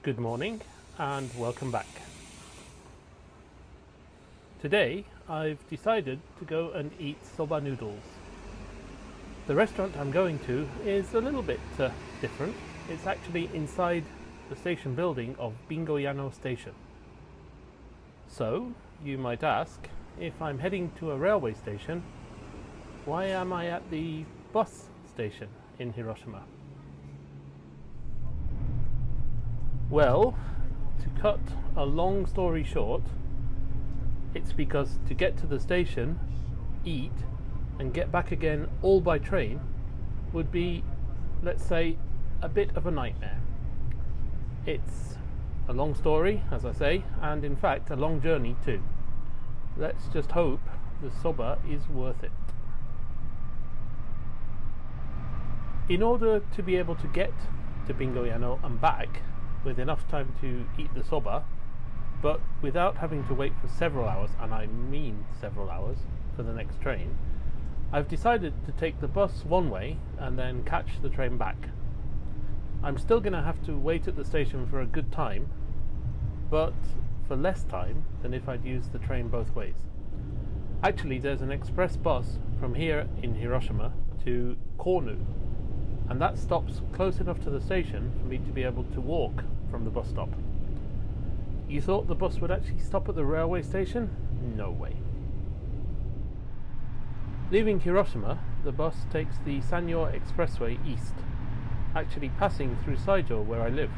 Good morning and welcome back. Today I've decided to go and eat soba noodles. The restaurant I'm going to is a little bit different. It's actually inside the station building of Bingo-Yano station. So you might ask, if I'm heading to a railway station, why am I at the bus station in Hiroshima? Well, to cut a long story short, it's because to get to the station, eat, and get back again all by train would be, let's say, a bit of a nightmare. It's a long story, as I say, and in fact a long journey too. Let's just hope the soba is worth it. In order to be able to get to Bingo-Yano and back with enough time to eat the soba, but without having to wait for several hours, and I mean several hours, for the next train, I've decided to take the bus one way and then catch the train back. I'm still going to have to wait at the station for a good time, but for less time than if I'd used the train both ways. Actually, there's an express bus from here in Hiroshima to Kornu, and that stops close enough to the station for me to be able to walk from the bus stop. You thought the bus would actually stop at the railway station? No way. Leaving Hiroshima, the bus takes the Sanyo Expressway east, actually passing through Saijo where I live.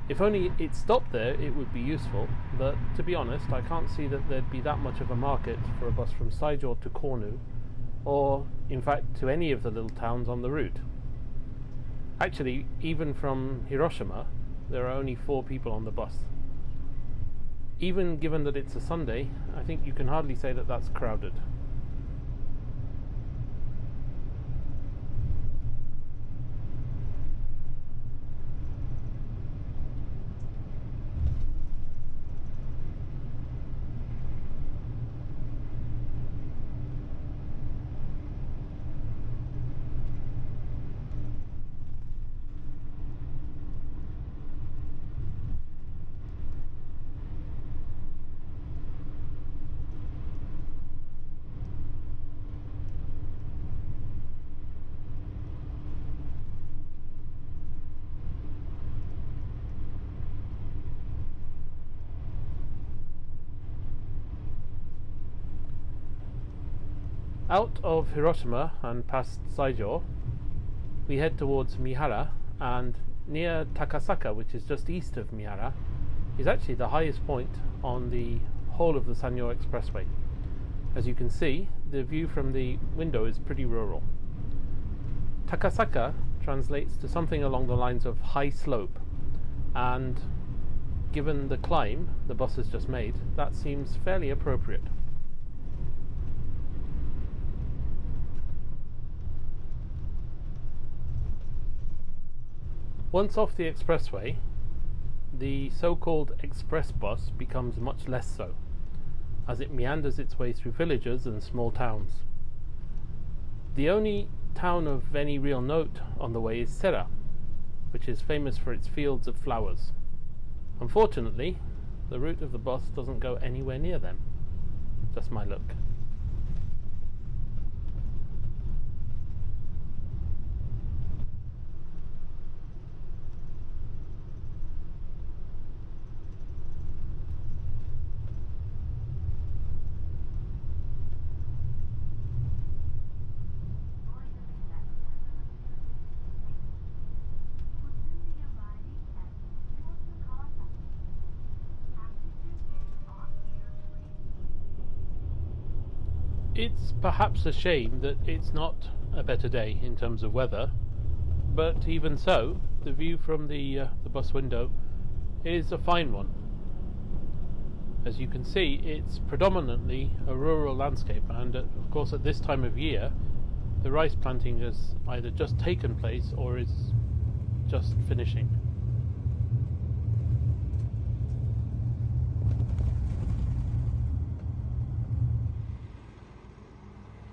If only it stopped there it would be useful, but to be honest I can't see that there'd be that much of a market for a bus from Saijo to Kornu, or in fact to any of the little towns on the route. Actually, even from Hiroshima, there are only 4 people on the bus. Even given that it's a Sunday, I think you can hardly say that that's crowded. Out of Hiroshima and past Saijo, we head towards Mihara, and near Takasaka, which is just east of Mihara, is actually the highest point on the whole of the Sanyo Expressway. As you can see, the view from the window is pretty rural. Takasaka translates to something along the lines of high slope, and given the climb the bus has just made, that seems fairly appropriate. Once off the expressway, the so-called express bus becomes much less so, as it meanders its way through villages and small towns. The only town of any real note on the way is Sera, which is famous for its fields of flowers. Unfortunately, the route of the bus doesn't go anywhere near them. Just my luck. It's perhaps a shame that it's not a better day in terms of weather, but even so, the view from the bus window is a fine one. As you can see, it's predominantly a rural landscape, and of course at this time of year the rice planting has either just taken place or is just finishing.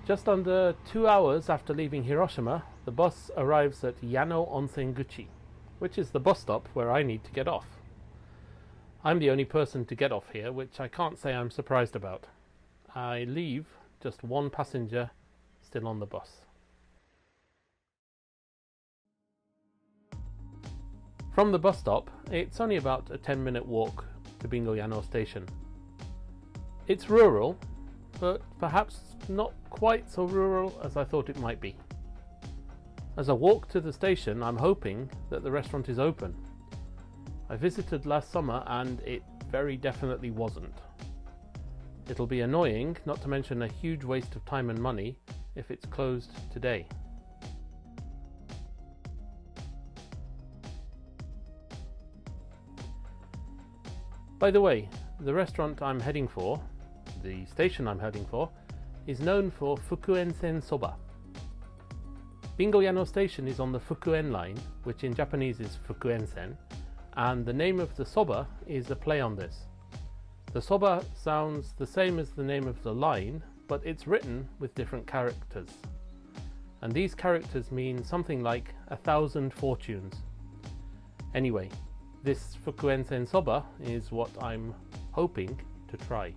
Just under 2 hours after leaving Hiroshima, the bus arrives at Yano Onsen-guchi, which is the bus stop where I need to get off. I'm the only person to get off here, which I can't say I'm surprised about. I leave just one passenger still on the bus. From the bus stop, it's only about a 10-minute walk to Bingo-Yano station. It's rural, but perhaps not quite so rural as I thought it might be. As I walk to the station, I'm hoping that the restaurant is open. I visited last summer and it very definitely wasn't. It'll be annoying, not to mention a huge waste of time and money, if it's closed today. By the way, the restaurant I'm heading for, the station I'm heading for, is known for Fukuen-sen soba. Bingo-Yano station is on the Fukuen line, which in Japanese is Fukuen-sen, and the name of the soba is a play on this. The soba sounds the same as the name of the line, but it's written with different characters. And these characters mean something like 1,000 fortunes. Anyway, this Fukuen-sen soba is what I'm hoping to try.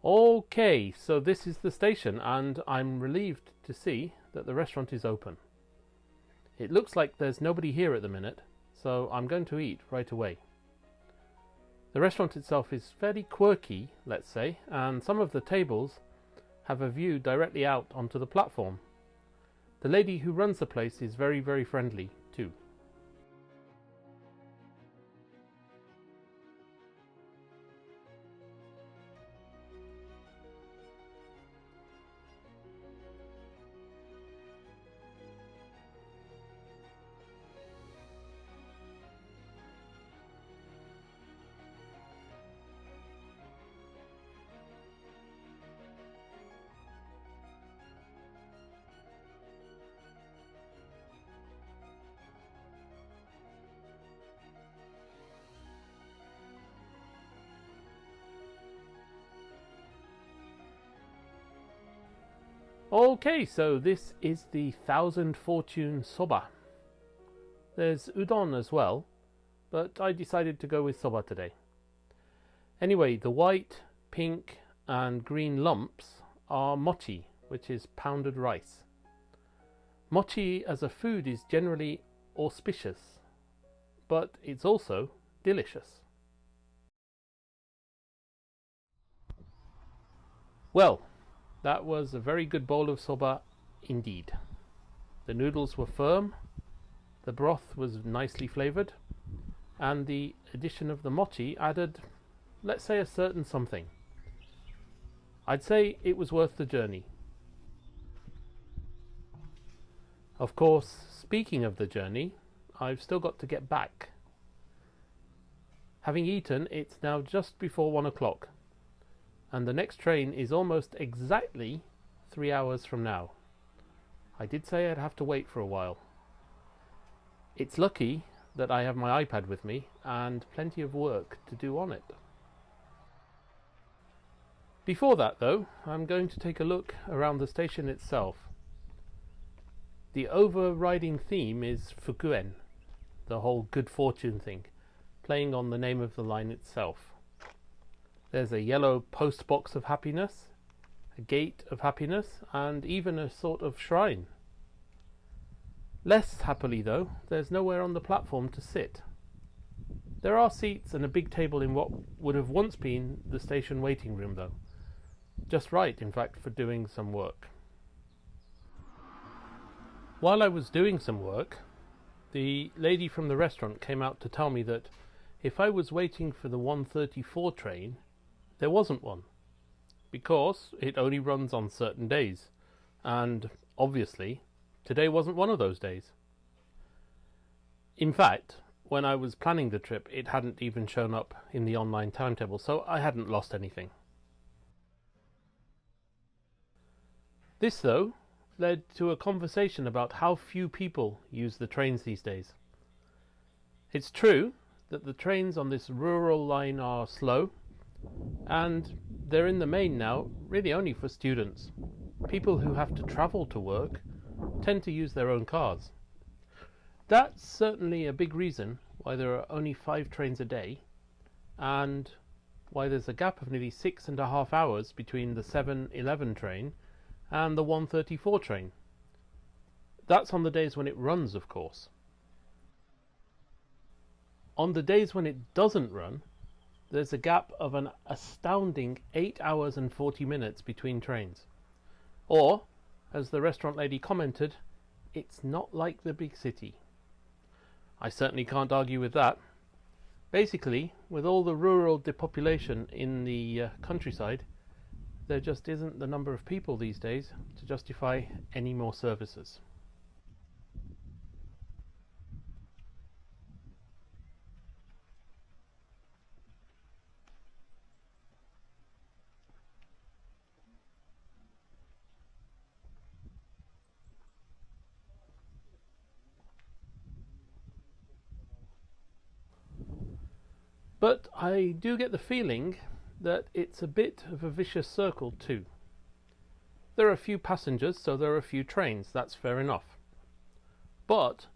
Okay, so this is the station and I'm relieved to see that the restaurant is open. It looks like there's nobody here at the minute, so I'm going to eat right away. The restaurant itself is fairly quirky, let's say, and some of the tables have a view directly out onto the platform. The lady who runs the place is very, very friendly too. Okay, so this is the 1,000 fortune soba. There's udon as well, but I decided to go with soba today. Anyway, the white, pink and green lumps are mochi, which is pounded rice. Mochi as a food is generally auspicious, but it's also delicious. Well, that was a very good bowl of soba indeed. The noodles were firm, the broth was nicely flavoured, and the addition of the mochi added, let's say, a certain something. I'd say it was worth the journey. Of course, speaking of the journey, I've still got to get back. Having eaten, it's now just before 1 o'clock. And the next train is almost exactly 3 hours from now. I did say I'd have to wait for a while. It's lucky that I have my iPad with me and plenty of work to do on it. Before that though, I'm going to take a look around the station itself. The overriding theme is Fukuen, the whole good fortune thing, playing on the name of the line itself. There's a yellow post box of happiness, a gate of happiness, and even a sort of shrine. Less happily though, there's nowhere on the platform to sit. There are seats and a big table in what would have once been the station waiting room though. Just right, in fact, for doing some work. While I was doing some work, the lady from the restaurant came out to tell me that if I was waiting for the 1:34 train, there wasn't one, because it only runs on certain days, and obviously today wasn't one of those days. In fact, when I was planning the trip, it hadn't even shown up in the online timetable, so I hadn't lost anything. This, though, led to a conversation about how few people use the trains these days. It's true that the trains on this rural line are slow, and they're in the main now really only for students. People who have to travel to work tend to use their own cars. That's certainly a big reason why there are only 5 trains a day, and why there's a gap of nearly 6.5 hours between the 7:11 train and the 1:34 train. That's on the days when it runs, of course. On the days when it doesn't run, there's a gap of an astounding 8 hours and 40 minutes between trains. Or, as the restaurant lady commented, it's not like the big city. I certainly can't argue with that. Basically, with all the rural depopulation in the countryside, there just isn't the number of people these days to justify any more services. But I do get the feeling that it's a bit of a vicious circle too. There are a few passengers, so there are a few trains, that's fair enough. But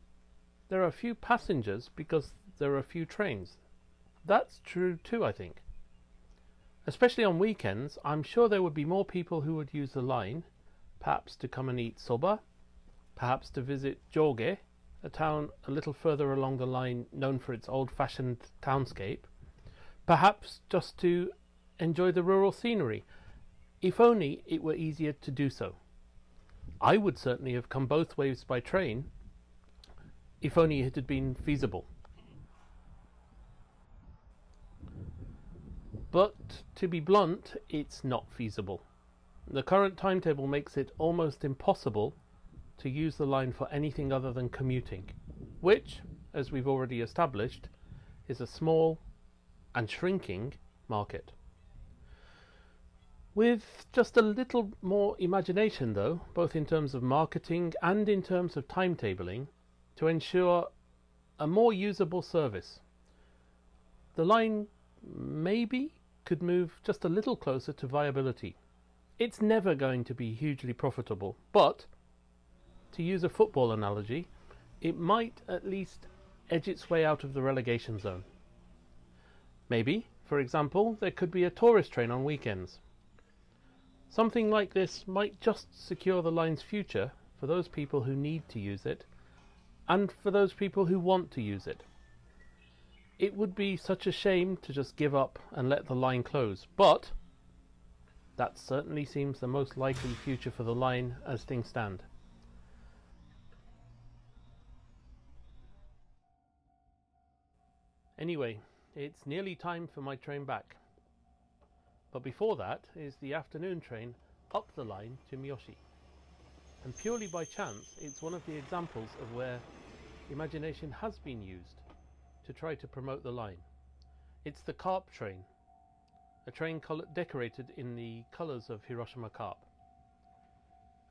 there are a few passengers because there are a few trains. That's true too, I think. Especially on weekends, I'm sure there would be more people who would use the line, perhaps to come and eat soba, perhaps to visit Joge, a town a little further along the line known for its old-fashioned townscape, perhaps just to enjoy the rural scenery, if only it were easier to do so. I would certainly have come both ways by train, if only it had been feasible. But to be blunt, it's not feasible. The current timetable makes it almost impossible to use the line for anything other than commuting, which, as we've already established, is a small and shrinking market. With just a little more imagination though, both in terms of marketing and in terms of timetabling, to ensure a more usable service, the line maybe could move just a little closer to viability. It's never going to be hugely profitable, but to use a football analogy, it might at least edge its way out of the relegation zone. Maybe, for example, there could be a tourist train on weekends. Something like this might just secure the line's future for those people who need to use it, and for those people who want to use it. It would be such a shame to just give up and let the line close, but that certainly seems the most likely future for the line as things stand. Anyway, it's nearly time for my train back. But before that is the afternoon train up the line to Miyoshi. And purely by chance, it's one of the examples of where imagination has been used to try to promote the line. It's the carp train, a train decorated in the colours of Hiroshima carp.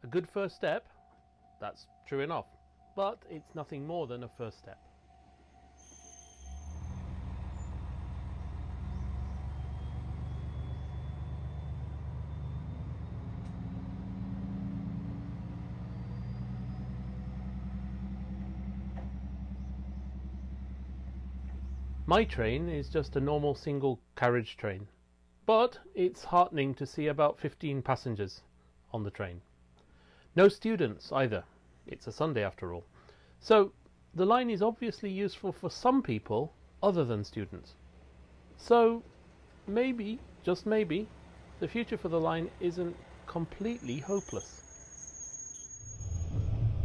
A good first step, that's true enough, but it's nothing more than a first step. My train is just a normal single carriage train, but it's heartening to see about 15 passengers on the train. No students either, it's a Sunday after all. So the line is obviously useful for some people other than students. So maybe, just maybe, the future for the line isn't completely hopeless.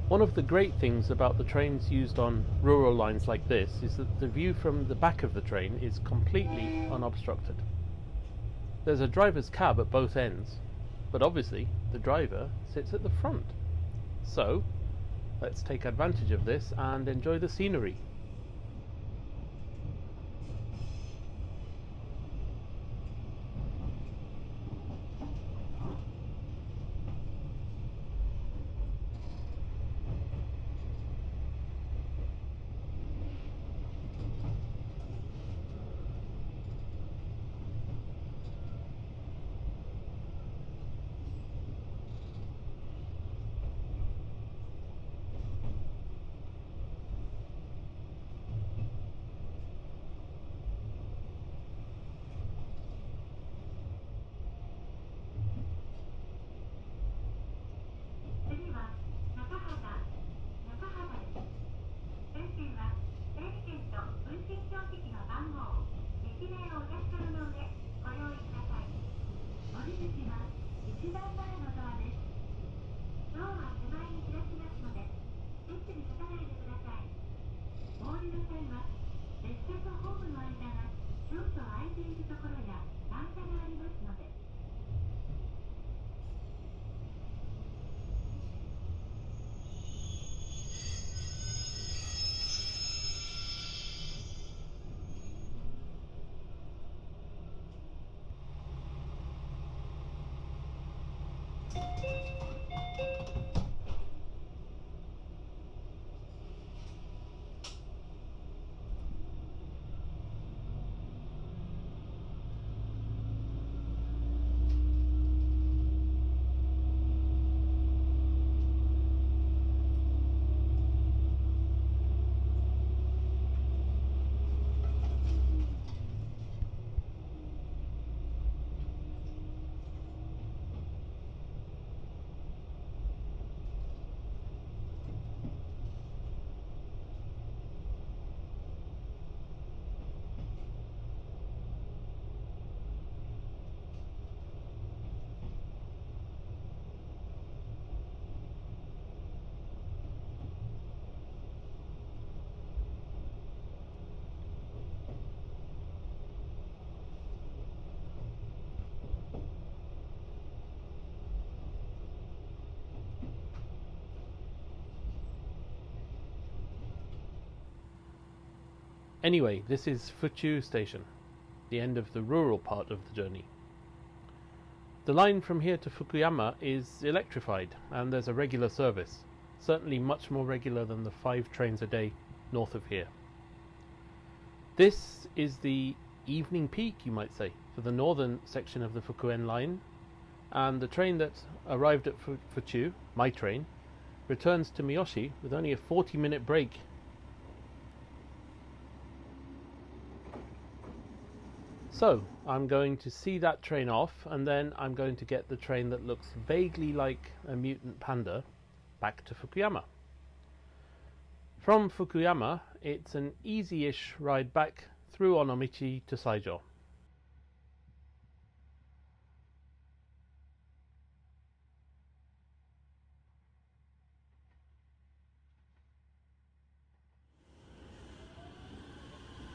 One of the great things about the trains used on rural lines like this is that the view from the back of the train is completely unobstructed. There's a driver's cab at both ends, but obviously the driver sits at the front. So let's take advantage of this and enjoy the scenery. 番号、駅名をお客様の上、ご用意ください。お出口は一番前のドアです。ドアは手前に開きますので、列に立たないでください。お降りの際は、列車とホームの間がちょっと空いているところや段差がありますので。Anyway, this is Fuchu Station, the end of the rural part of the journey. The line from here to Fukuyama is electrified and there's a regular service, certainly much more regular than the 5 trains a day north of here. This is the evening peak, you might say, for the northern section of the Fukuen line, and the train that arrived at Fuchu, my train, returns to Miyoshi with only a 40-minute break. So, I'm going to see that train off, and then I'm going to get the train that looks vaguely like a mutant panda back to Fukuyama. From Fukuyama, it's an easy-ish ride back through Onomichi to Saijo.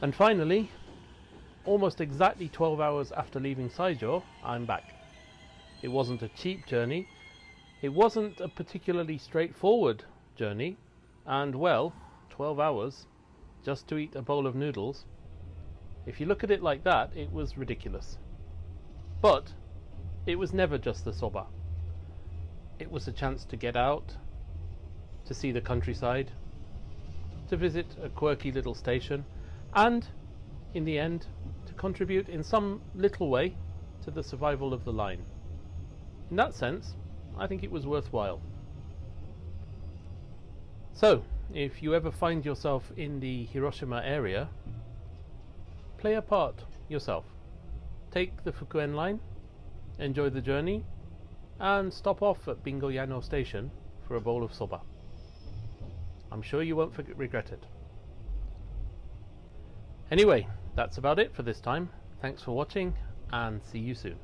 And finally, almost exactly 12 hours after leaving Saijo, I'm back. It wasn't a cheap journey, it wasn't a particularly straightforward journey, and well, 12 hours just to eat a bowl of noodles. If you look at it like that, it was ridiculous. But it was never just the soba. It was a chance to get out, to see the countryside, to visit a quirky little station, and in the end, to contribute in some little way to the survival of the line. In that sense, I think it was worthwhile. So, if you ever find yourself in the Hiroshima area, play a part yourself. Take the Fukuen line, enjoy the journey, and stop off at Bingo-Yano station for a bowl of soba. I'm sure you won't regret it. Anyway, that's about it for this time. Thanks for watching, and see you soon.